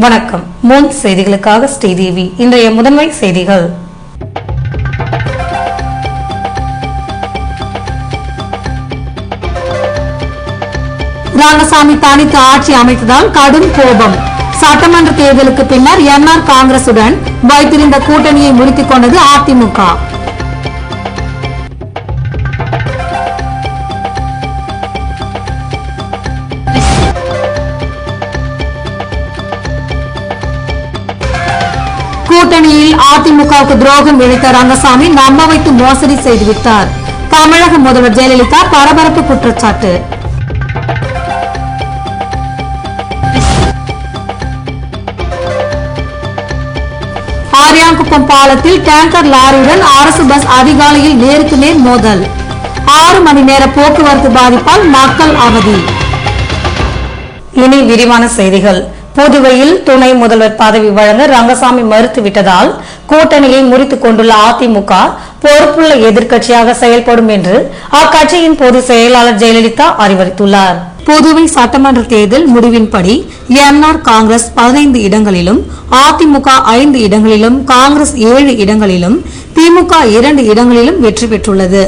வணக்கம். மூன் செய்திகளுக்காக ஸ்ரீதேவி. இன்றைய முதன்மை செய்திகள். ரங்கசாமி தனித்து ஆட்சி அமைத்ததால் கடும் கோபம். சட்டமன்ற தேர்தலுக்கு பின்னர் என்ஆர் காங்கிரசுடன் வைத்திருந்த கூட்டணியை முறித்துக் கொண்டது அதிமுக. கூட்டணியில் அதிமுகவுக்கு துரோகம் இழைத்த ரங்கசாமி நம்ப வைத்து மோசடி செய்துவிட்டார். தமிழக முதல்வர் ஜெயலலிதா பரபரப்பு குற்றச்சாட்டு. ஆரியாங்குப்பம் பாலத்தில் டேங்கர் லாரியுடன் அரசு பஸ் அதிகாலையில் நேருக்கு நேர் மோதல். 6 மணி நேர போக்குவரத்து பாதிப்பால் மக்கள் அவதி. இனி விரிவான செய்திகள். புதுவையில் துணை முதல்வர் பதவி வழங்க ரங்கசாமி மறுத்துவிட்டதால் கூட்டணியை முறித்துக் கொண்டுள்ள அதிமுக பொறுப்புள்ள எதிர்க்கட்சியாக செயல்படும் என்று அக்கட்சியின் பொதுச் செயலாளர் ஜெயலலிதா அறிவுறுத்தியுள்ளார். புதுவை சட்டமன்ற தேர்தல் முடிவின்படி என்ஆர் காங்கிரஸ் 15 இடங்களிலும், அதிமுக 5 இடங்களிலும், காங்கிரஸ் 7 இடங்களிலும், திமுக 2 இடங்களிலும் வெற்றி பெற்றுள்ளது.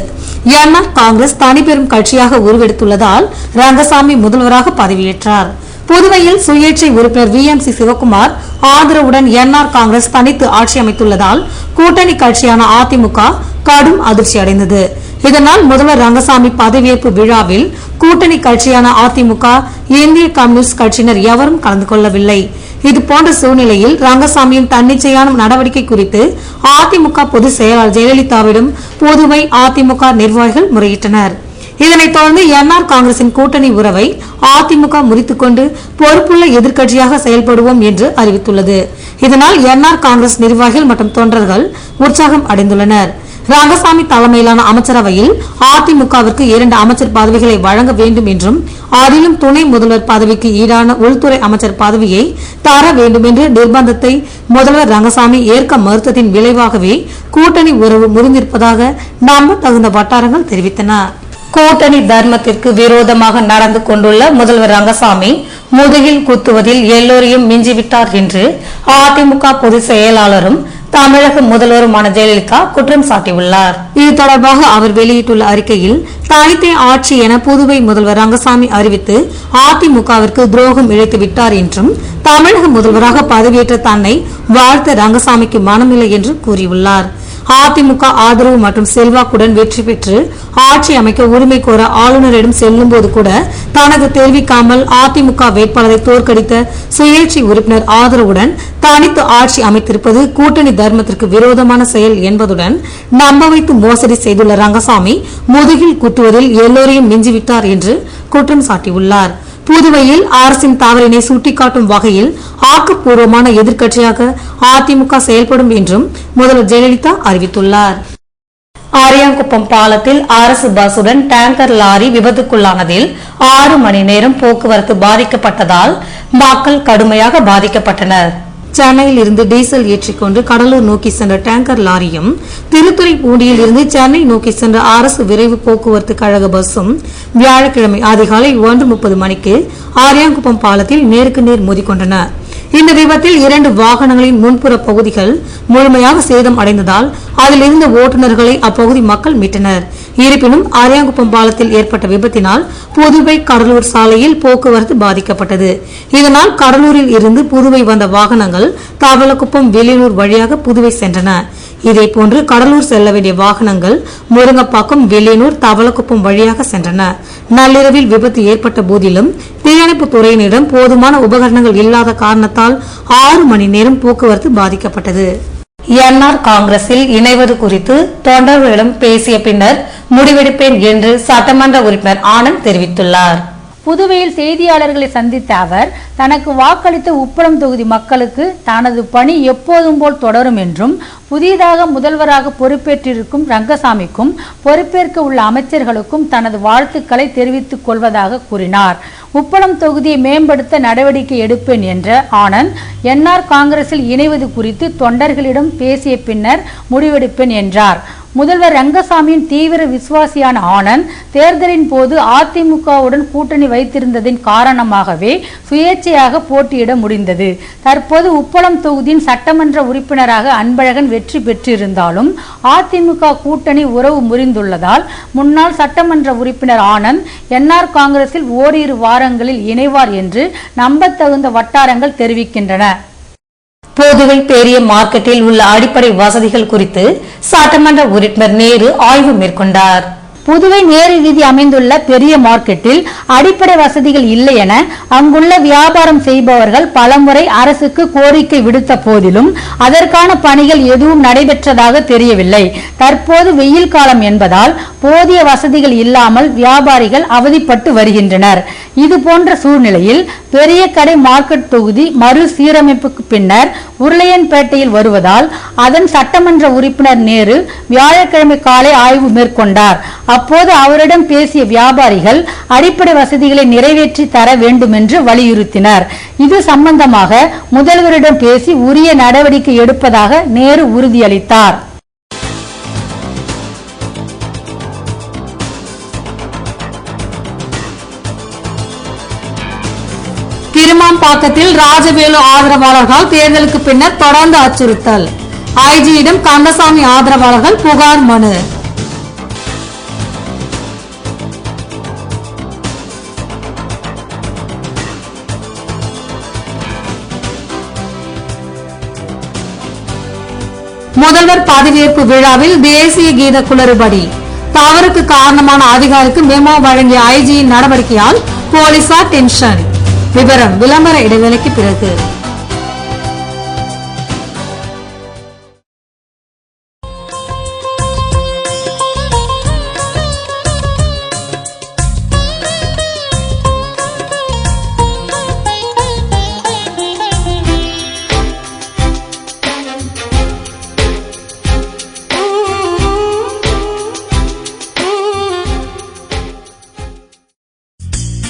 என்ஆர் காங்கிரஸ் தனிப்பெரும் கட்சியாக உருவெடுத்துள்ளதால் ரங்கசாமி முதல்வராக பதவியேற்றார். புதுவையில் சுயேட்சை உறுப்பினர் VMC சிவக்குமார் ஆதரவுடன் என்ஆர் காங்கிரஸ் தனித்து ஆட்சி அமைத்துள்ளதால் கூட்டணி கட்சியான அதிமுக கடும் அதிர்ச்சி அடைந்தது. இதனால் முதல்வர் ரங்கசாமி பதவியேற்பு விழாவில் கூட்டணி கட்சியான அதிமுக, இந்திய கம்யூனிஸ்ட் கட்சியினர் எவரும் கலந்து கொள்ளவில்லை. இதுபோன்ற சூழ்நிலையில் ரங்கசாமியின் தன்னிச்சையான நடவடிக்கை குறித்து அதிமுக பொதுச் செயலாளர் ஜெயலலிதாவிடம் புதுவை அதிமுக நிர்வாகிகள் முறையிட்டனர். இதனைத் தொடர்ந்து என்ஆர் காங்கிரசின் கூட்டணி உறவை அதிமுக முறித்துக் கொண்டு பொறுப்புள்ள எதிர்க்கட்சியாக செயல்படுவோம் என்று அறிவித்துள்ளது. இதனால் என்ஆர் காங்கிரஸ் நிர்வாகிகள் மற்றும் தொண்டர்கள் உற்சாகம் அடைந்துள்ளனர். ரங்கசாமி தலைமையிலான அமைச்சரவையில் அதிமுகவிற்கு 2 அமைச்சர் பதவிகளை வழங்க வேண்டும் என்றும், அதிலும் துணை முதல்வர் பதவிக்கு ஈடான உள்துறை அமைச்சர் பதவியை தர வேண்டும் என்ற நிர்பந்தத்தை முதல்வர் ரங்கசாமி ஏற்க மறுத்ததின் விளைவாகவே கூட்டணி உறவு முறிந்திருப்பதாக நம்ப தகுந்த வட்டாரங்கள் தெரிவித்தன. கூட்டணி தர்மத்திற்கு விரோதமாக நடந்து கொண்டுள்ள முதல்வர் ரங்கசாமி முதுகில் குத்துவதில் எல்லோரையும் மிஞ்சிவிட்டார் என்று அதிமுக பொதுச் செயலாளரும் தமிழக முதல்வருமான ஜெயலலிதா குற்றம் சாட்டியுள்ளார். இது தொடர்பாக அவர் வெளியிட்டுள்ள அறிக்கையில், தனித்தே ஆட்சி என புதுவை முதல்வர் ரங்கசாமி அறிவித்து அதிமுகவிற்கு துரோகம் இழைத்து விட்டார் என்றும், தமிழக முதல்வராக பதவியேற்ற தன்னை வாழ்த்த ரங்கசாமிக்கு மனமில்லை என்று கூறியுள்ளார். அதிமுக ஆதரவு மற்றும் செல்வாக்குடன் வெற்றி பெற்று ஆட்சி அமைக்க உரிமை கோர ஆளுநரிடம் செல்லும் போது கூட தனக்கு தெரிவிக்காமல் அதிமுக வேட்பாளரை தோற்கடித்த சுயேட்சை உறுப்பினர் ஆதரவுடன் தனித்து ஆட்சி அமைத்திருப்பது கூட்டணி தர்மத்திற்கு விரோதமான செயல் என்பதுடன் நம்ப வைத்து மோசடி செய்துள்ள ரங்கசாமி முதுகில் குத்துவதில் எல்லோரையும் மிஞ்சிவிட்டார் என்று குற்றம் சாட்டியுள்ளார். புதுவையில் அரசின் தவறினை சுட்டிக்காட்டும் வகையில் ஆக்கப்பூர்வமான எதிர்க்கட்சியாக அதிமுக செயல்படும் என்றும் முதல்வர் ஜெயலலிதா அறிவித்துள்ளார். ஆரியாங்குப்பம் பாலத்தில் அரசு பஸ்ஸுடன் டேங்கர் லாரி விபத்துக்குள்ளானதில் 6 மணி நேரம் போக்குவரத்து பாதிக்கப்பட்டதால் மக்கள் கடுமையாக பாதிக்கப்பட்டனர். சென்னையில் இருந்து டீசல் ஏற்றிக்கொண்டு கடலூர் நோக்கி சென்ற டேங்கர் லாரியும், திருத்துறைப்பூண்டியில் இருந்து சென்னை நோக்கி சென்ற அரசு விரைவு போக்குவரத்து கழக பஸ்ஸும் வியாழக்கிழமை அதிகாலை 1:30 மணிக்கு ஆரியாங்குப்பம் பாலத்தில் நேருக்கு நேர் மோதிக்கொண்டன. இந்த விபத்தில் 2 வாகனங்களின் முன்புற பகுதிகள் முழுமையாக சேதம் அடைந்ததால் அதில் இருந்த ஓட்டுநர்களை அப்பகுதி மக்கள் மீட்டனர். இருப்பினும் ஆரியாங்குப்பம் பாலத்தில் ஏற்பட்ட விபத்தினால் புதுவை கடலூர் சாலையில் போக்குவரத்து பாதிக்கப்பட்டது. இதனால் கடலூரில் இருந்து புதுவை வந்த வாகனங்கள் தவளக்குப்பம், வில்லியனூர் வழியாக புதுவை சென்றன. இதேபோன்று கடலூர் செல்ல வேண்டிய வாகனங்கள் முருங்கப்பாக்கம், வில்லியனூர், தவளக்குப்பம் வழியாக சென்றன. நள்ளிரவில் விபத்து ஏற்பட்ட போதிலும் தீயணைப்பு துறையினரிடம் போதுமான உபகரணங்கள் இல்லாத காரணத்தால் 6 மணி நேரம் போக்குவரத்து பாதிக்கப்பட்டது. என்ஆர் காங்கிரஸில் இணைவது குறித்து தொண்டர்களிடம் பேசிய பின்னர் முடிவெடுப்பேன் என்று சட்டமன்ற உறுப்பினர் ஆனந்த் தெரிவித்துள்ளார். புதுவையில் செய்தியாளர்களை சந்தித்த அவர், தனக்கு வாக்களித்த உப்பளம் தொகுதி மக்களுக்கு தனது பணி எப்போதும் போல் தொடரும் என்றும், புதிதாக முதல்வராக பொறுப்பேற்றிருக்கும் ரங்கசாமிக்கும் பொறுப்பேற்க உள்ள அமைச்சர்களுக்கும் தனது வாழ்த்துக்களை தெரிவித்துக் கொள்வதாக கூறினார். உப்பளம் தொகுதியை மேம்படுத்த நடவடிக்கை எடுப்பேன் என்ற ஆனந்த், என்ஆர் காங்கிரஸில் இணைவது குறித்து தொண்டர்களிடம் பேசிய பின்னர் முடிவெடுப்பேன் என்றார். முதல்வர் ரங்கசாமியின் தீவிர விசுவாசியான ஆனந்த் தேர்தலின் போது அதிமுகவுடன் கூட்டணி வைத்திருந்ததின் காரணமாகவே சுயேட்சையாக போட்டியிட முடிந்தது. தற்போது உப்பளம் தொகுதியின் சட்டமன்ற உறுப்பினராக அன்பழகன் வெற்றி பெற்றிருந்தாலும் அதிமுக கூட்டணி உறவு முறிந்துள்ளதால் முன்னாள் சட்டமன்ற உறுப்பினர் ஆனந்த் என்ஆர் காங்கிரஸில் ஓரிரு வாரங்களில் இணைவார் என்று நம்பத்தகுந்த வட்டாரங்கள் தெரிவிக்கின்றன. புதுவை பெரிய மார்க்கெட்டில் உள்ள அடிப்படை வசதிகள் குறித்து சட்டமன்ற உறுப்பினர் நேரு ஆய்வு மேற்கொண்டார். புதுவை நேரு வீதி அமைந்துள்ள பெரிய மார்க்கெட்டில் அடிப்படை வசதிகள் இல்லை என அங்குள்ள வியாபாரம் செய்பவர்கள் பலமுறை அரசுக்கு கோரிக்கை விடுத்த போதிலும் அதற்கான பணிகள் எதுவும் நடைபெற்றதாக தெரியவில்லை. தற்போது வெயில் காலம் என்பதால் போதிய வசதிகள் இல்லாமல் வியாபாரிகள் அவதிப்பட்டு வருகின்றனர். இதுபோன்ற சூழ்நிலையில் பெரிய கடை மார்க்கெட் தொகுதி மறுசீரமைப்புக்கு பின்னர் உருளையன்பேட்டையில் வருவதால் அதன் சட்டமன்ற உறுப்பினர் நேரு வியாழக்கிழமை காலை ஆய்வு மேற்கொண்டார். அப்போது அவரிடம் பேசிய வியாபாரிகள் அடிப்படை வசதிகளை நிறைவேற்றி தர வேண்டும் என்று வலியுறுத்தினர். இது சம்பந்தமாக முதல்வரிடம் பேசி உரிய நடவடிக்கை எடுப்பதாக நேரு உறுதியளித்தார். திருமாம்பாக்கத்தில் ராஜவேலு ஆதரவாளர்களால் தேர்தலுக்கு பின்னர் தொடர்ந்து அச்சுறுத்தல். ஐஜியிடம் கந்தசாமி ஆதரவாளர்கள் புகார் மனு. முதல்வர் பதவியேற்பு விழாவில் தேசிய கீத குளறுபடி. தவறுக்கு காரணமான அதிகாரிக்கு மெமோ வழங்கிய ஐஜியின் நடவடிக்கையால் போலீசார் டென்ஷன். விவரம் விளம்பர இடைவேளைக்கு பிறகு.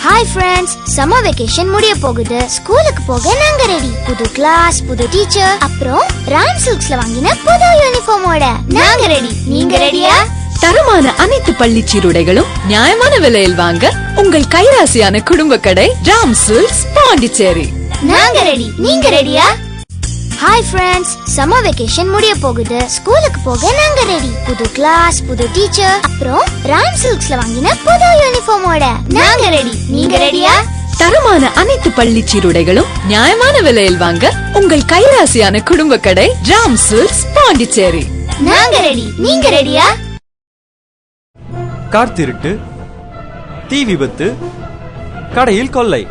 Hi friends, summer vacation முடிய போகுது. ஸ்கூலுக்கு போக நாங்க ரெடி. புது கிளாஸ், புது டீச்சர், அப்புறம் ராம் சில்க்ஸ்ல வாங்கின புது யூனிஃபார்மோட நாங்க ரெடி. நீங்க ரெடியா? தரமான அனைத்து பள்ளி சீருடைகளும் நியாயமான விலையில் வாங்க உங்கள் கைராசியான குடும்ப கடை ராம் சில்க்ஸ் பாண்டிச்சேரி. நாங்க ரெடி. நீங்க ரெடியா? Hi friends, summer vacation முடிய போகுது. ஸ்கூலுக்கு போக நாங்க ரெடி. புது கிளாஸ், புது டீச்சர், அப்புறம் ராம் சில்க்ஸ்ல வாங்கின புது யூனிஃபார்மோட நாங்க ரெடி. நீங்க ரெடியா? தரமான அனைத்து பள்ளி சீருடைகளும் நியாயமான விலையில் வாங்க உங்கள் கைராசியான குடும்ப கடை ராம் சில்க்ஸ் பாண்டிச்சேரி. நாங்க ரெடி. நீங்க ரெடியா? கார் திருட்டு, தீ விபத்து, கடையில் கொள்ளை,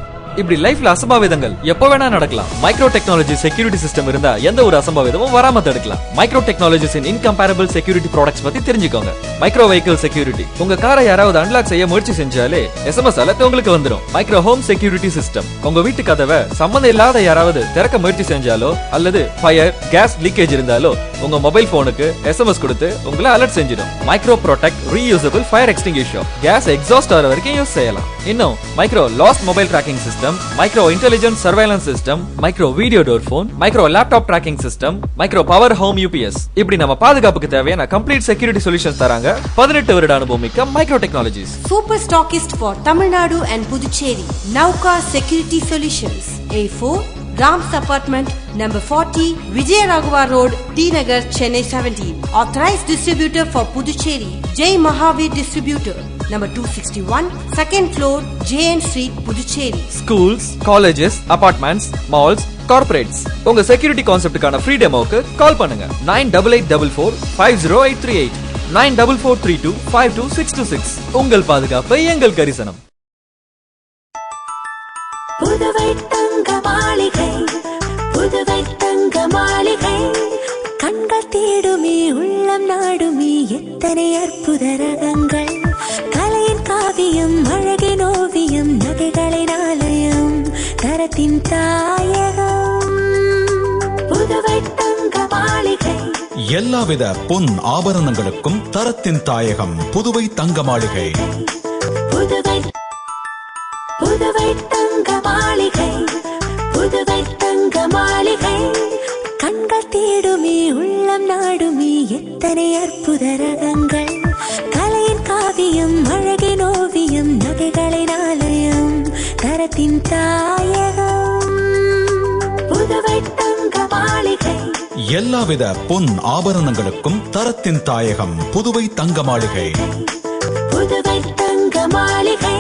இப்படி லைஃப்ல அசம்பாவிதங்கள் எப்ப வேணா நடக்கலாம். மைக்ரோ டெக்னாலஜி செக்யூரிட்டி சிஸ்டம் இருந்தா எந்த ஒரு அசம்பாவிதமும் வராம தடுக்கலாம். மைக்ரோ டெக்னாலஜிஸின் இன்கம்பேரபிள் செக்யூரிட்டி ப்ராடக்ட்ஸ் பத்தி தெரிஞ்சுக்கோங்க. மைக்ரோ வெஹிக்கிள் செக்யூரிட்டி, உங்க காரை யாராவது அன்லாக் செய்ய முயற்சி செஞ்சாலே SMS அலர்ட் உங்களுக்கு வந்துடும். மைக்ரோ ஹோம் செக்யூரிட்டி சிஸ்டம், உங்க வீட்டு கதவை சம்பந்தம் இல்லாத யாராவது திறக்க முயற்சி செஞ்சாலோ அல்லது ஃபயர், கேஸ் லீக்கேஜ் இருந்தாலோ உங்க மொபைல் போனுக்கு SMS கொடுத்து உங்களை அலர்ட் செஞ்சிடும். Micro protect reusable fire extinguisher, gas exhaust ஆகிற வரைக்கும் யூஸ் செய்யலாம். இன்னும் micro lost mobile tracking system, micro intelligent surveillance system, micro video door phone, micro laptop tracking system, micro power home UPS, இப்படி நம்ம பாதுகாப்புக்கு தேவையான கம்ப்ளீட் செக்யூரிட்டி சொல்யூஷன்ஸ் தராங்க 18 வருட அனுபவம் மிக்க micro technologies. Super stockist for Tamil Nadu and Puducherry. Nauka Security Solutions. A4 Ram's Apartment, number 40, Vijay Raghava Road, T Nagar, Chennai 17. Authorized distributor for Puducherry, Jai Mahavir Distributor. Number 261, second floor, JN Street, Puducherry. Schools, colleges, apartments, malls, corporates. உங்க security கான்செப்டுக்கான free டெமோக்கு கால் பண்ணுங்க 9884450838 9443252626. உங்கள் பாதுகாப்பு எங்கள் கரிசனம். புதுவை தங்க மாளிகை, புதுவை தங்க மாளிகை, கண்கள் தேடுமே உள்ளம் நாடுமே எத்தனை அற்புத ரகங்கள், கலையின் காவியம் அழகின் ஓவியம் நகைகளின் ஆலயம் தரத்தின் தாயகம் புதுவை தங்க மாளிகை. எல்லாவித பொன் ஆபரணங்களுக்கும் தரத்தின் தாயகம் புதுவை தங்க மாளிகை. புதுவை புதுவை தங்க மாளிகை, புதுவை தங்க மாளிகை, கண்கள் கண்கள் தேடுமே உள்ளம் நாடுமே எத்தனை அற்புத ரகங்கள் கலையின் காவியம் அழகின் ஓவியம் நகைகளின் ஆலயம் தரத்தின் தாயகம் புதுவை தங்க மாளிகை. எல்லாவித பொன் ஆபரணங்களுக்கும் தரத்தின் தாயகம் புதுவை தங்க மாளிகை. புதுவை தங்க மாளிகை.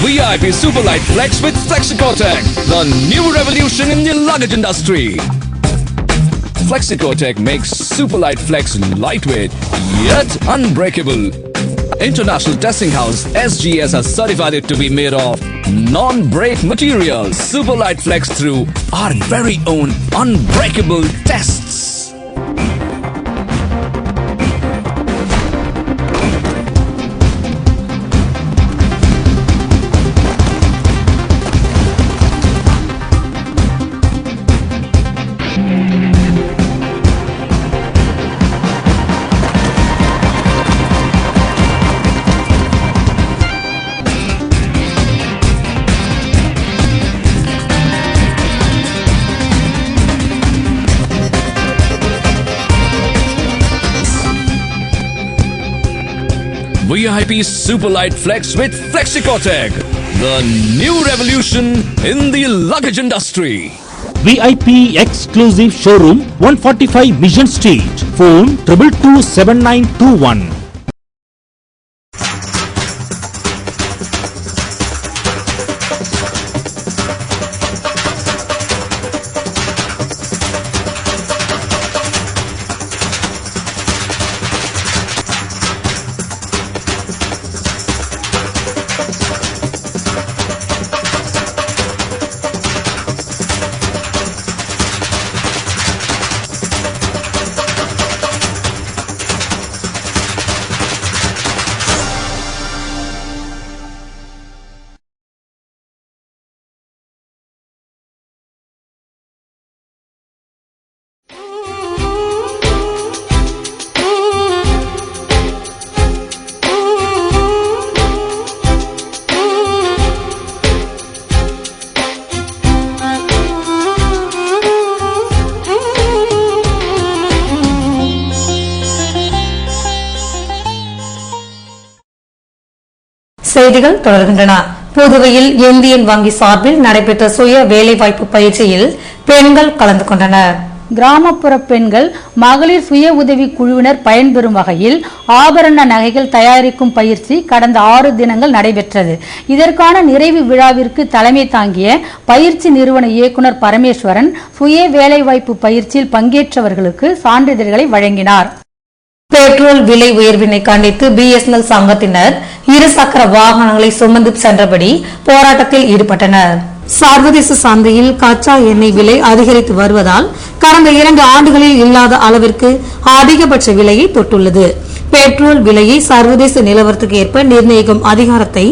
VIP Superlight Flex with Flexicotec, the new revolution in the luggage industry. Flexicotec makes Superlight Flex lightweight yet unbreakable. International testing house SGS has certified it to be made of non-break materials. Superlight Flex through our very own unbreakable tests. VIP Superlight Flex with Flexicotec, the new revolution in the luggage industry. VIP exclusive showroom 145 Mission Street. Phone 222921. செய்திகள் தொடர்கின்றன. புதுவையில் Indian வங்கி சார்பில் நடைபெற்ற சுய வேலைவாய்ப்பு பயிற்சியில் பெண்கள் கலந்து கொண்டனர். கிராமப்புற பெண்கள் மகளிர் சுய உதவி குழுவினர் பயன்பெறும் வகையில் ஆபரண நகைகள் தயாரிக்கும் பயிற்சி கடந்த 6 தினங்கள் நடைபெற்றது. இதற்கான நிறைவு விழாவிற்கு தலைமை தாங்கிய பயிற்சி நிறுவன இயக்குனர் பரமேஸ்வரன் சுய வேலைவாய்ப்பு பயிற்சியில் பங்கேற்றவர்களுக்கு சான்றிதழ்களை வழங்கினார். பெட்ரோல் விலை உயர்வினை கண்டித்து BSNL சங்கத்தினர் இருசக்கர வாகனங்களை சுமந்து சென்றபடி போராட்டத்தில் ஈடுபட்டனர். சர்வதேச சந்தையில் கச்சா எண்ணெய் விலை அதிகரித்து வருவதால் கடந்த 2 ஆண்டுகளில் இல்லாத அளவிற்கு அதிகபட்ச விலையை தொட்டுள்ளது. பெட்ரோல் விலையை சர்வதேச நிலவரத்துக்கு ஏற்ப நிர்ணயிக்கும் அதிகாரத்தை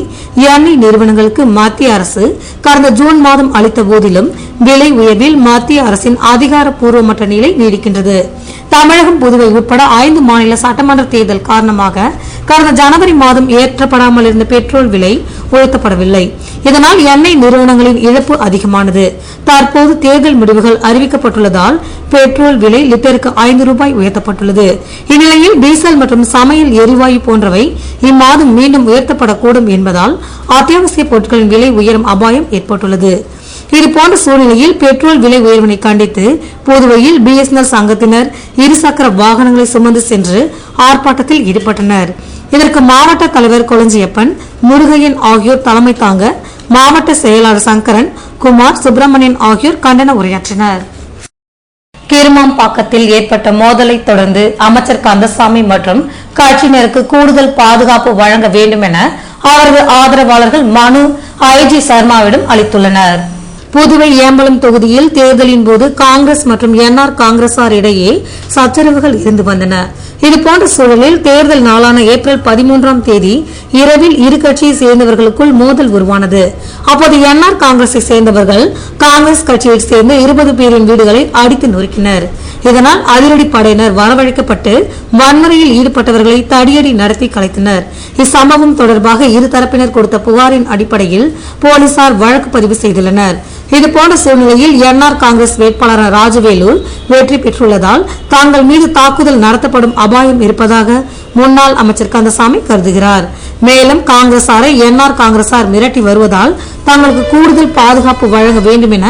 எண்ணெய் நிறுவனங்களுக்கு மத்திய அரசு கடந்த ஜூன் மாதம் அளித்த போதிலும் விலை உயர்வில் மத்திய அரசின் அதிகாரப்பூர்வமற்ற நிலை நீடிக்கின்றது. தமிழகம், புதுவை உட்பட 5 மாநில சட்டமன்ற தேர்தல் காரணமாக கடந்த ஜனவரி மாதம் ஏற்றப்படாமல் இருந்த பெட்ரோல் விலை உயர்த்தப்படவில்லை. இதனால் எண்ணெய் நிறுவனங்களின் இழப்பு அதிகமானது. தற்போது தேர்தல் முடிவுகள் அறிவிக்கப்பட்டுள்ளதால் பெட்ரோல் விலை லிட்டருக்கு 5 ரூபாய் உயர்த்தப்பட்டுள்ளது. இந்நிலையில் டீசல் மற்றும் சமையல் எரிவாயு போன்றவை இம்மாதம் மீண்டும் உயர்த்தப்படக்கூடும் என்பதால் அத்தியாவசிய பொருட்களின் விலை உயரும் அபாயம் ஏற்பட்டுள்ளது. இதுபோன்ற சூழ்நிலையில் பெட்ரோல் விலை உயர்வினை கண்டித்து புதுவையில் BSNL சங்கத்தினர் இருசக்கர வாகனங்களை சுமந்து சென்று ஆர்ப்பாட்டத்தில் ஈடுபட்டனர். இதற்கு மாவட்ட தலைவர் கொளஞ்சியப்பன், முருகையன் ஆகியோர் தலைமை தாங்க மாவட்ட செயலாளர் சங்கரன், குமார், சுப்பிரமணியன் ஆகியோர் கண்டன உரையாற்றினர். கிருமாம்பாக்கத்தில் ஏற்பட்ட மோதலை தொடர்ந்து அமைச்சர் கந்தசாமி மற்றும் கட்சியினருக்கு கூடுதல் பாதுகாப்பு வழங்க வேண்டும் என அவரது ஆதரவாளர்கள் மனு IG சர்மாவிடம் அளித்துள்ளனர். புதுவை ஏம்பலம் தொகுதியில் தேர்தலின் போது காங்கிரஸ் மற்றும் NR காங்கிரசார் இடையே சச்சரவுகள் இருந்து வந்தன. இதுபோன்ற சூழலில் தேர்தல் நாளான ஏப்ரல் 13ஆம் தேதி இரவில் இரு கட்சியை சேர்ந்தவர்களுக்குள் மோதல் உருவானது. அப்போது NR காங்கிரஸை சேர்ந்தவர்கள் காங்கிரஸ் கட்சியை சேர்ந்த 20 பேரின் வீடுகளை அடித்து நொறுக்கினர். இதனால் அதிரடி படையினர் வரவழைக்கப்பட்டு வன்முறையில் ஈடுபட்டவர்களை தடியடி நடத்தி கலைத்தனர். இச்சம்பவம் தொடர்பாக இருதரப்பினர் கொடுத்த புகாரின் அடிப்படையில் போலீசார் வழக்கு பதிவு செய்துள்ளனர். இதுபோன்ற சூழ்நிலையில் என்ஆர் காங்கிரஸ் வேட்பாளர் ராஜவேலு வெற்றி பெற்றுள்ளதால் தாங்கள் மீது தாக்குதல் நடத்தப்படும் அபாயம் இருப்பதாக முன்னாள் அமைச்சர் கந்தசாமி கருதுகிறார். மேலும் காங்கிரசாரை என்ஆர் காங்கிரசார் மிரட்டி வருவதால் தங்களுக்கு கூடுதல் பாதுகாப்பு வழங்க வேண்டும் என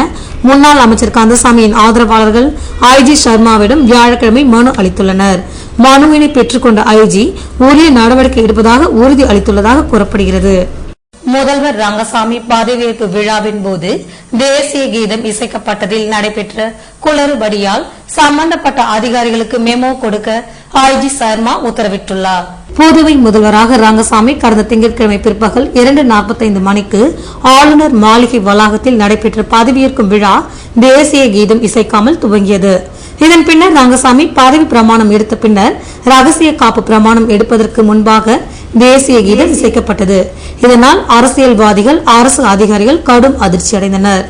முன்னாள் அமைச்சர் கந்தசாமியின் ஆதரவாளர்கள் ஐஜி சர்மாவிடம் வியாழக்கிழமை மனு அளித்துள்ளனர். மனுவினை பெற்றுக்கொண்ட ஐஜி உரிய நடவடிக்கை எடுப்பதாக உறுதி அளித்துள்ளதாக கூறப்படுகிறது. முதல்வர் ரங்கசாமி பதவியேற்பு விழாவின் போது தேசிய கீதம் இசைக்கப்பட்டதில் நடைபெற்ற குளறுபடியால் சம்பந்தப்பட்ட அதிகாரிகளுக்கு மெமோ கொடுக்க ஐஜி சர்மா உத்தரவிட்டுள்ளார். புதுவை முதல்வராக ரங்கசாமி கடந்த திங்கட்கிழமை பிற்பகல் 2:45 மணிக்கு ஆளுநர் மாளிகை வளாகத்தில் நடைபெற்ற பதவியேற்கும் விழா தேசிய கீதம் இசைக்காமல் துவங்கியது. இதன் பின்னர் ரங்கசாமி பதவி பிரமாணம் எடுத்த பின்னர் ரகசிய காப்பு பிரமாணம் எடுப்பதற்கு முன்பாக தேசிய கீதம் இசைக்கப்பட்டது. இதனால் அரசியல்வாதிகள், அரசு அதிகாரிகள் கடும் அதிர்ச்சி அடைந்தனர்.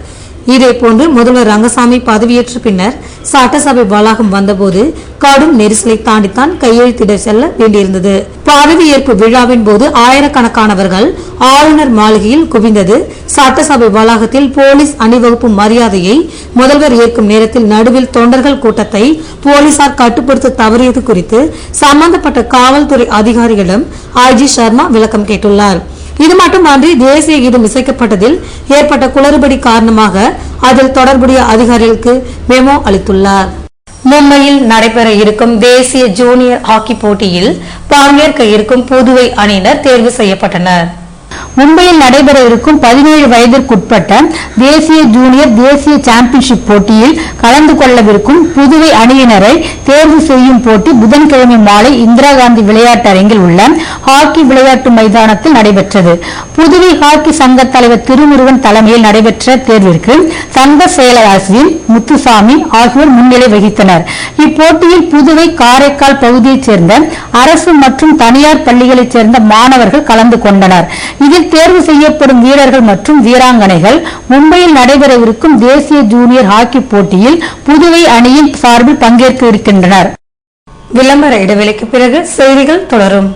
இதேபோன்று முதல்வர் ரங்கசாமி பதவியேற்ற பின்னர் சட்டசபை வளாகம் வந்தபோது கடும் நெரிசலை தாண்டித்தான் கையெழுத்திட செல்ல வேண்டியிருந்தது. பதவியேற்பு விழாவின் போது ஆயிரக்கணக்கானவர்கள் ஆளுநர் மாளிகையில் குவிந்தது சட்டசபை வளாகத்தில் போலீஸ் அணிவகுப்பு மரியாதையை முதல்வர் ஏற்கும் நேரத்தில் நடுவில் தொண்டர்கள் கூட்டத்தை போலீசார் கட்டுப்படுத்த தவறியது குறித்து சம்பந்தப்பட்ட காவல்துறை அதிகாரிகளிடம் ஐஜி சர்மா விளக்கம் கேட்டுள்ளார். இது மட்டுமன்றி தேசிய கீதம் இசைக்கப்பட்டதில் ஏற்பட்ட குளறுபடி காரணமாக அதில் தொடர்புடைய அதிகாரிகளுக்கு மெமோ அளித்துள்ளார். மும்பையில் நடைபெற இருக்கும் தேசிய ஜூனியர் ஹாக்கி போட்டியில் பங்கேற்க இருக்கும் புதுவை அணியினர் தேர்வு செய்யப்பட்டனர். மும்பையில் நடைபெற இருக்கும் 17 வயதிற்குட்பட்ட தேசிய ஜூனியர் தேசிய சாம்பியன்ஷிப் போட்டியில் கலந்து கொள்ளவிருக்கும் புதுவை அணியினரை தேர்வு செய்யும் போட்டி புதன்கிழமை மாலை இந்திரா காந்தி விளையாட்டரங்கில் உள்ள ஹாக்கி விளையாட்டு மைதானத்தில் நடைபெற்றது. புதுவை ஹாக்கி சங்க தலைவர் திருமுருகன் தலைமையில் நடைபெற்ற தேர்விற்கு சங்க செயலர் அஸ்வின், முத்துசாமி ஆகியோர் முன்னிலை வகித்தனர். இப்போட்டியில் புதுவை, காரைக்கால் பகுதியைச் சேர்ந்த அரசு மற்றும் தனியார் பள்ளிகளைச் சேர்ந்த மாணவர்கள் கலந்து கொண்டனர். இதில் தேர்வு செய்யப்படும் வீரர்கள் மற்றும் வீராங்கனைகள் மும்பையில் நடைபெறவிருக்கும் தேசிய ஜூனியர் ஹாக்கி போட்டியில் புதுவை அணியின் சார்பில் பங்கேற்க இருக்கின்றனர். விளம்பர இடைவெளிக்கு பிறகு செய்திகள் தொடரும்.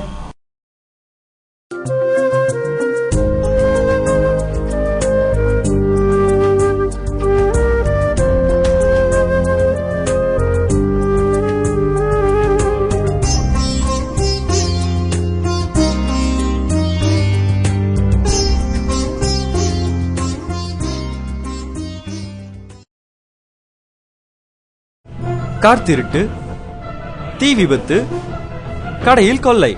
கார் திருட்டு, தீ விபத்து, கடையில் கொள்ளை,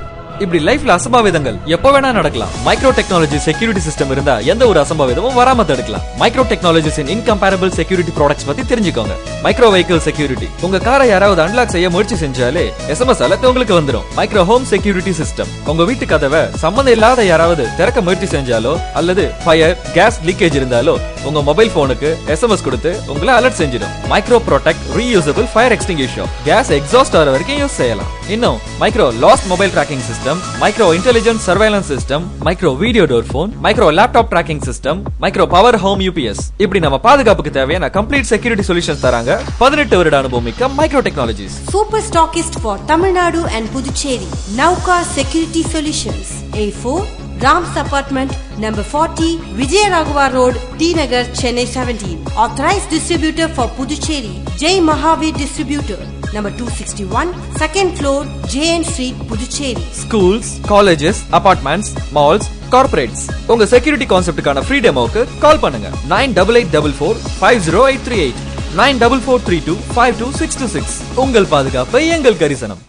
இப்படி லைஃப்ல அசம்பாவிதங்கள் எப்ப வேணா நடக்கலாம். மைக்ரோ டெக்னாலஜி செக்யூரிட்டி சிஸ்டம் இருந்தா எந்த ஒரு அசம்பாவிதமும் வராம தடுக்கலாம். மைக்ரோ டெக்னாலஜிஸின் இன்கம்பேரபிள் செக்யூரிட்டி ப்ராடக்ட்ஸ் பத்தி தெரிஞ்சுக்கோங்க. மைக்ரோ வெஹிக்கிள் செக்யூரிட்டி, உங்க காரை யாராவது அன்லாக் செய்ய முயற்சி செஞ்சாலே SMS அலர்ட் உங்களுக்கு வந்துடும். மைக்ரோ ஹோம் செக்யூரிட்டி சிஸ்டம், உங்க வீட்டு கதவை சம்பந்தம் இல்லாத யாராவது திறக்க முயற்சி செஞ்சாலோ அல்லது ஃபயர், கேஸ் லீக்கேஜ் இருந்தாலோ உங்க மொபைல் போனுக்கு SMS கொடுத்து உங்களை அலர்ட் செஞ்சிடும். Micro protect reusable fire extinguisher, gas exhaust ஆகிற வரைக்கும் யூஸ் செய்யலாம். இன்னும் micro lost mobile tracking system, micro intelligent surveillance system, micro video door phone, micro laptop tracking system, micro power home UPS, இப்படி நம்ம பாதுகாப்புக்கு தேவையான கம்ப்ளீட் செக்யூரிட்டி சொல்யூஷன்ஸ் தராங்க 18 வருட அனுபவம் மிக்க micro technologies. Super stockist for Tamil Nadu and Puducherry, Nauka Security Solutions, A4 Rams Apartment, number 40, Vijayaraghavar Road, T Nagar, Chennai 17. Authorized distributor for Puducherry, Jai Mahavir Distributor, number 261, second floor, JN Street, Puducherry. Schools, colleges, apartments, malls, corporates, உங்க security கான்செப்டுக்கான free டெமோக்கு கால் பண்ணுங்க 9884450838 9443252626. உங்கள் பாதுகாப்பு எங்கள் கரிசனம்.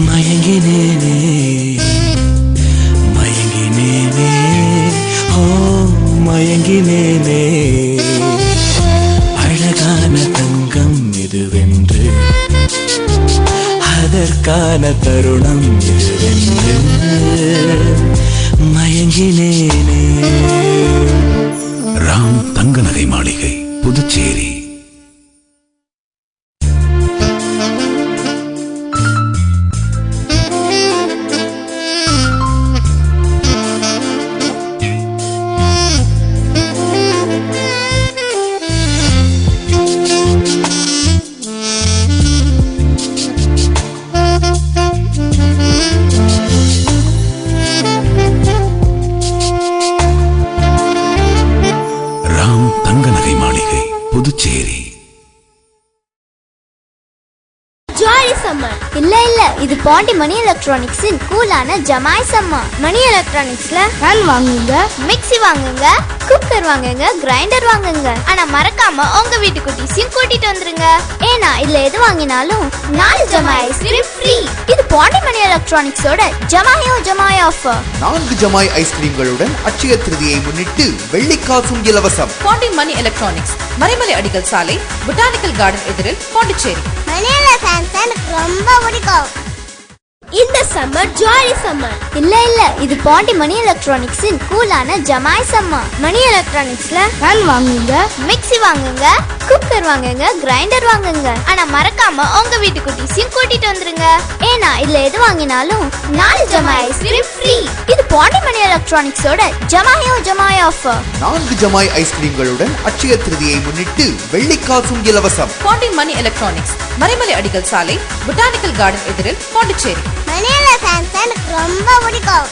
மயங்கினேனே மயங்கினேனே ஓ மயங்கினேனே அழகான தங்கம் இதுவென்று அதற்கான தருணம் இதுவென்று மயங்கினேனே. ராம் தங்க நகை மாளிகை, புதுச்சேரி. சம்மர். இல்ல இது பாண்டி மணி எலக்ட்ரானிக்ஸின் கூலான ஜமாய் சம்மர். மணி எலக்ட்ரானிக்ஸ்ல ஃபேன் வாங்குங்க, மிக்ஸி வாங்குங்க, குக்கர் வாங்குங்க, கிரைண்டர் வாங்குங்க. ஆனா மறக்காம உங்க வீட்டு குட்டீஸையும் கூட்டிட்டு வந்துருங்க. ஏன்னா இதுல எது வாங்கினாலும் 4 ஜமாய் ஐஸ்கிரீம் ஃப்ரீ. இது பாண்டி மணி எலக்ட்ரானிக்ஸோட ஜமாய் ஆஃபர். 4 ஜமாய் ஐஸ்கிரீம்களுடன் அட்சய திருதியை முன்னிட்டு வெள்ளிக்காசும் இலவசம். பாண்டி மணி எலக்ட்ரானிக்ஸ், மறைமலை அடிகள் சாலை, பொட்டானிக்கல் கார்டன் எதிரில், பாண்டிச்சேரி. மணியில ஃபேன்ஸ் எனக்கு ரொம்ப பிடிக்கும். இந்த சம்மர் ஜாலி சம்மர். இல்ல இது பாண்டி மணி எலக்ட்ரானிக்ஸின் கூலான ஜமாய் சம்மர். மணி எலக்ட்ரானிக்ஸ்ல ஃபேன் வாங்குங்க, மிக்ஸி வாங்குங்க, குக்கர் வாங்குங்க, கிரைண்டர் வாங்குங்க. ஆனா மறக்காம உங்க வீட்டு குட்டீஸையும் கூட்டிட்டு வந்துருங்க. ஏன்னா இதுல எது வாங்கினாலும் 4 ஜமாய் ஐஸ்கிரீம் ஃப்ரீ. இது பாண்டி மணி எலக்ட்ரானிக்ஸோட ஜமாய் ஆஃபர். 4 ஜமாய் ஐஸ்கிரீம்களுடன் அட்சய திருதியை முன்னிட்டு வெள்ளிக்காசும் இலவசம். பாண்டி மணி எலக்ட்ரானிக்ஸ், மறைமலை அடிகள் சாலை, பொட்டானிக்கல் கார்டன் எதிரில், பாண்டிச்சேரி. மணியில ஃபேன்ஸ் எனக்கு ரொம்ப பிடிக்கும்.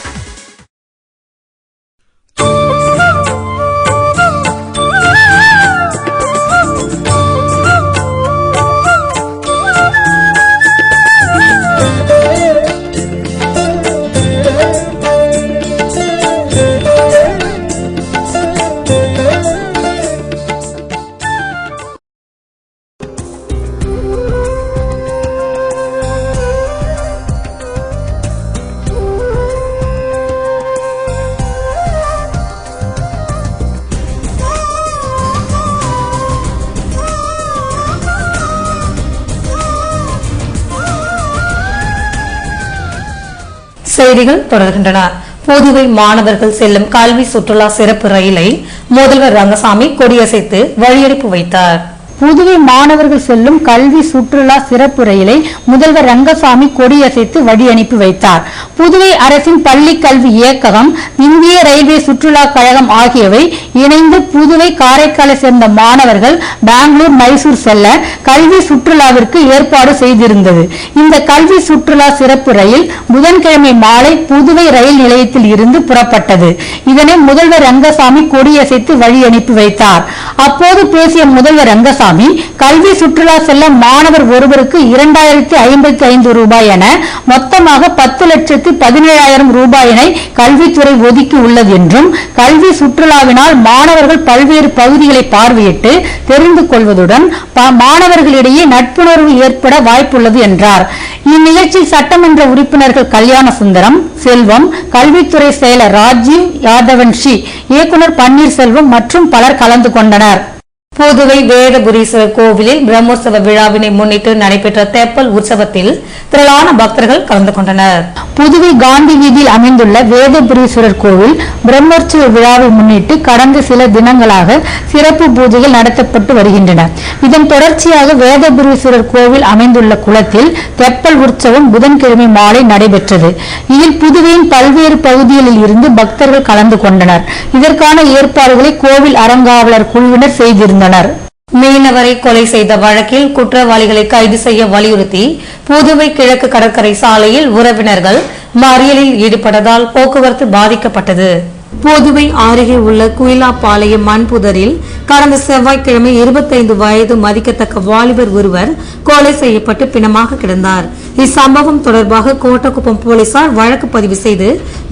செய்திகள் தொடர்கின்றன. புதுவை மாணவர்கள் செல்லும் கல்வி சுற்றுலா சிறப்பு ரயிலை முதல்வர் ரங்கசாமி கொடியசைத்து வழியனுப்பி வைத்தார். புதுவை மாணவர்கள் செல்லும் கல்வி சுற்றுலா சிறப்பு ரயிலை முதல்வர் ரங்கசாமி கொடியசைத்து வழி அனுப்பி வைத்தார். புதுவை அரசின் பள்ளி கல்வி இயக்ககம், இந்திய ரயில்வே சுற்றுலா கழகம் ஆகியவை இணைந்து புதுவை காரைக்காலை சேர்ந்த மாணவர்கள் பெங்களூர், மைசூர் செல்ல கல்வி சுற்றுலாவிற்கு ஏற்பாடு செய்திருந்தது. இந்த கல்வி சுற்றுலா சிறப்பு ரயில் புதன்கிழமை மாலை புதுவை ரயில் நிலையத்தில் இருந்து புறப்பட்டது. இதனை முதல்வர் ரங்கசாமி கொடியசைத்து வழி அனுப்பி வைத்தார். அப்போது பேசிய முதல்வர் ரங்கசாமி, கல்வி சுற்றுலா செல்ல மாணவர் ஒருவருக்கு 2055 ரூபாய் என மொத்தமாக 10,17,000 ரூபாயினை கல்வித்துறை ஒதுக்கி உள்ளது என்றும், கல்வி சுற்றுலாவினால் மாணவர்கள் பல்வேறு பகுதிகளை பார்வையிட்டு தெரிந்து கொள்வதுடன் மாணவர்களிடையே நட்புணர்வு ஏற்பட வாய்ப்புள்ளது என்றார். இந்நிகழ்ச்சியில் சட்டமன்ற உறுப்பினர்கள் கல்யாண சுந்தரம், செல்வம், கல்வித்துறை செயலர் ராஜீவ் யாதவன்ஷி, இயக்குனர் பன்னீர்செல்வம் மற்றும் பலர் கலந்து கொண்டனர். புதுவை வேதபுரீஸ்வரர் கோவிலில் பிரம்மோற்சவ விழாவினை முன்னிட்டு நடைபெற்ற தெப்பல் உற்சவத்தில் திரளான பக்தர்கள் கலந்து கொண்டனர். புதுவை காந்தி வீதியில் அமைந்துள்ள வேதபுரீஸ்வரர் கோவில் பிரம்மோற்சவ விழாவை முன்னிட்டு கடந்த சில தினங்களாக சிறப்பு பூஜைகள் நடத்தப்பட்டு வருகின்றன. இதன் தொடர்ச்சியாக வேதபுரீஸ்வரர் கோவில் அமைந்துள்ள குளத்தில் தெப்பல் உற்சவம் புதன்கிழமை மாலை நடைபெற்றது. இதில் புதுவையின் பல்வேறு பகுதிகளில் இருந்து பக்தர்கள் கலந்து கொண்டனர். இதற்கான ஏற்பாடுகளை கோவில் அறங்காவலர் குழுவினர் செய்திருந்தனர். மீனவரை கொலை செய்த வழக்கில் குற்றவாளிகளை கைது செய்ய வலியுறுத்தி புதுவை கிழக்கு கடற்கரை சாலையில் உறவினர்கள் மறியலில் ஈடுபட்டதால் போக்குவரத்து பாதிக்கப்பட்டது. புதுவை அருகே உள்ள குயிலாப்பாளையம் மண்புதரில் கடந்த செவ்வாய்க்கிழமை 25 வயது மதிக்கத்தக்க வாலிபர் ஒருவர் கொலை செய்யப்பட்டு பிணமாக கிடந்தார். இச்சம்பவம் தொடர்பாக கோட்டக்குப்பம் போலீசார் வழக்கு பதிவு செய்து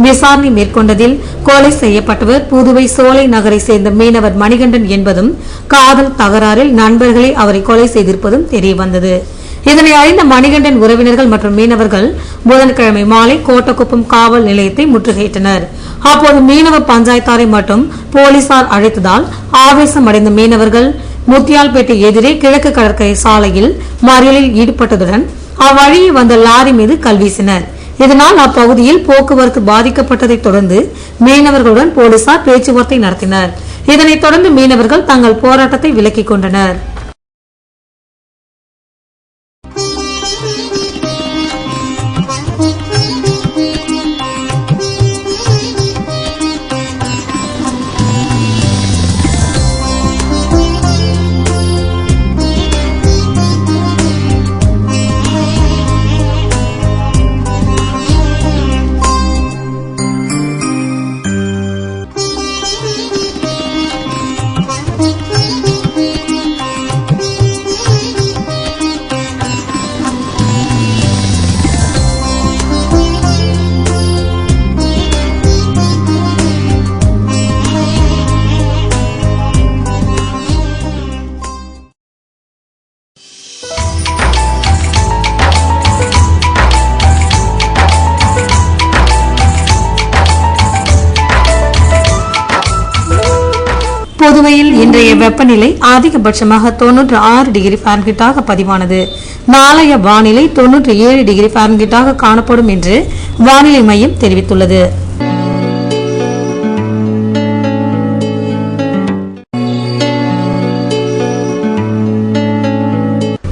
விசாரணை மேற்கொண்டதில் கொலை செய்யப்பட்டவர் புதுவை சோலை நகரை சேர்ந்த மீனவர் மணிகண்டன் என்பதும், காதல் தகராறில் நண்பர்களே அவரை கொலை செய்திருப்பதும் தெரியவந்தது. இதனை அறிந்த மணிகண்டன் உறவினர்கள் மற்றும் மீனவர்கள் புதன்கிழமை மாலை கோட்டக்குப்பம் காவல் நிலையத்தை முற்றுகையிட்டனர். அப்போது மீனவ பஞ்சாயத்தாரை மட்டும் போலீசார் அழைத்ததால் ஆவேசம் அடைந்த மீனவர்கள் முத்தியால்பேட்டை எதிரே கிழக்கு கடற்கரை சாலையில் மறியலில் ஈடுபட்டதுடன் அவ்வழியே வந்த லாரி மீது கல் வீசினர். இதனால் அப்பகுதியில் போக்குவரத்து பாதிக்கப்பட்டதை தொடர்ந்து மீனவர்களுடன் போலீசார் பேச்சுவார்த்தை நடத்தினர். இதனைத் தொடர்ந்து மீனவர்கள் தங்கள் போராட்டத்தை விலக்கிக் கொண்டனர். புதுவையில் இன்றைய வெப்பநிலை அதிகபட்சமாக 96 டிகிரி ஃபாரன்ஹீட்டாக பதிவானது. நாளைய வானிலை 97 டிகிரி ஃபாரன்ஹீட்டாக காணப்படும் என்று வானிலை மையம் தெரிவித்துள்ளது.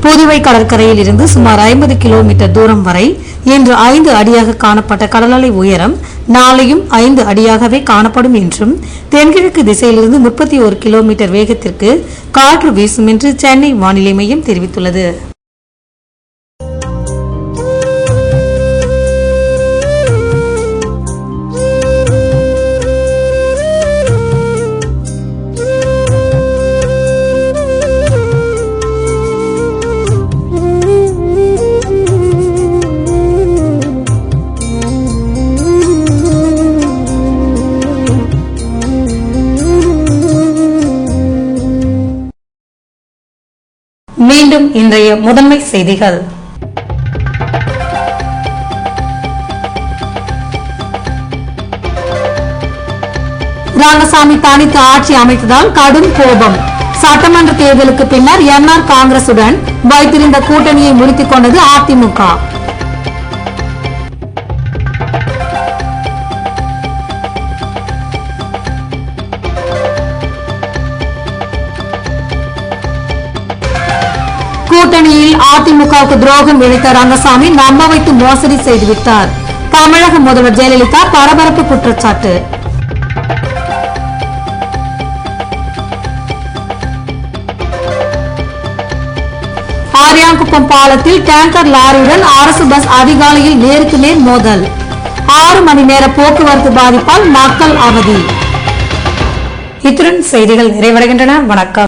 புதுவை கடற்கரையில் இருந்து சுமார் 50 கிலோமீட்டர் தூரம் வரை இன்று 5 அடியாக காணப்பட்ட கடலலை உயரம் நாளையும் 5 அடியாகவே காணப்படும் என்றும் தென்கிழக்கு திசையிலிருந்து 31 கிலோமீட்டர் வேகத்திற்கு காற்று வீசும் என்று சென்னை வானிலை மையம் தெரிவித்துள்ளது. மீண்டும் இன்றைய முதன்மை செய்திகள். ரங்கசாமி தனித்து ஆட்சி அமைத்ததால் கடும் கோபம். சட்டமன்ற தேர்தலுக்கு பின்னர் என்ஆர் காங்கிரசுடன் வைத்திருந்த கூட்டணியை முறித்துக் கொண்டது அதிமுக. கூட்டணியில் அதிமுகவுக்கு துரோகம் இழைத்த ரங்கசாமி நம்ப வைத்து மோசடி செய்துவிட்டார். தமிழக முதல்வர் ஜெயலலிதா பரபரப்பு குற்றச்சாட்டு. ஆரியாங்குப்பம் பாலத்தில் டேங்கர் லாரியுடன் அரசு பஸ் அதிகாலையில் நேருக்கு நேர் மோதல். 6 மணி நேர போக்குவரத்து பாதிப்பால் மக்கள் அவதி. இத்துடன் செய்திகள் நிறைவடைகின்றன. வணக்கம்.